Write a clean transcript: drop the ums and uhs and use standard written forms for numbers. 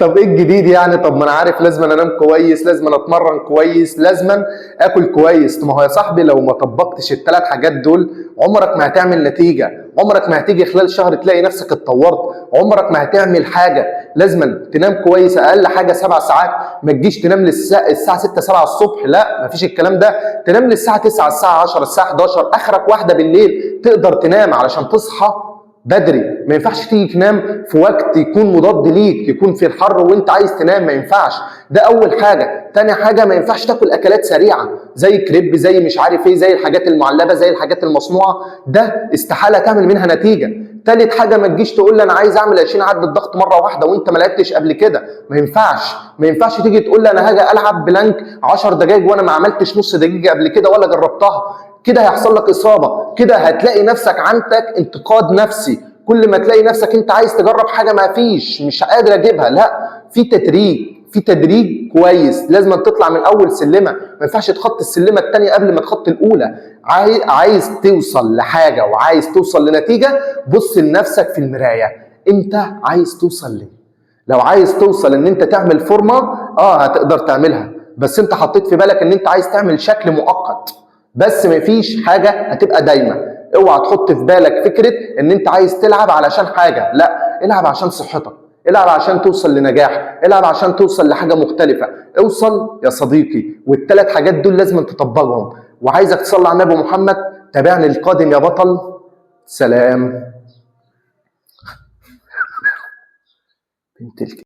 طب ايه الجديد يعني؟ طب ما انا عارف لازم انام كويس، لازم اتمرن كويس، لازم اكل كويس. ما هو يا صاحبي لو ما طبقتش الثلاث حاجات دول عمرك ما هتعمل نتيجه، عمرك ما هتيجي خلال شهر تلاقي نفسك اتطورت، عمرك ما هتعمل حاجه. لازم تنام كويس اقل حاجه 7 ساعات، ما تجيش تنام الساعه 6 7 الصبح، لا مفيش الكلام ده. تنام للساعه 9 الساعه 10 الساعه 11 اخرك واحده بالليل تقدر تنام علشان تصحى بدري. ما ينفعش تيجي تنام في وقت يكون مضاد ليك، يكون في الحر وانت عايز تنام، ما ينفعش. ده اول حاجه. تاني حاجه ما ينفعش تاكل اكلات سريعه زي كريب، زي مش عارف ايه، زي الحاجات المعلبه، زي الحاجات المصنوعه، ده استحاله تعمل منها نتيجه. تالت حاجه ما تجيش تقول لي انا عايز اعمل 20 عده ضغط مره واحده وانت ما لعبتش قبل كده، ما ينفعش. ما ينفعش تيجي تقول لي انا هاجي العب بلانك 10 دقائق وانا ما عملتش نص دقيقه قبل كده ولا جربتها. كده هيحصل لك اصابه، كده هتلاقي نفسك عندك انتقاد نفسي. كل ما تلاقي نفسك انت عايز تجرب حاجه ما فيش، مش قادر اجيبها، لا، في تدريج، في تدريج كويس. لازم تطلع من اول سلمه، ما ينفعش تخط السلمه الثانيه قبل ما تخط الاولى. عايز توصل لحاجه وعايز توصل لنتيجه، بص لنفسك في المرايه، انت عايز توصل ليه؟ لو عايز توصل ان انت تعمل فورمه، هتقدر تعملها، بس انت حطيت في بالك ان انت عايز تعمل شكل مؤقت، بس مفيش حاجه هتبقى دايما. اوعى تحط في بالك فكره ان انت عايز تلعب علشان حاجه، لا، العب عشان صحتك، العب عشان توصل لنجاح، العب عشان توصل لحاجه مختلفه. اوصل يا صديقي، والثلاث حاجات دول لازم تطبقهم. وعايزك تصلي على النبي محمد. تابعني القادم يا بطل. سلام. بنت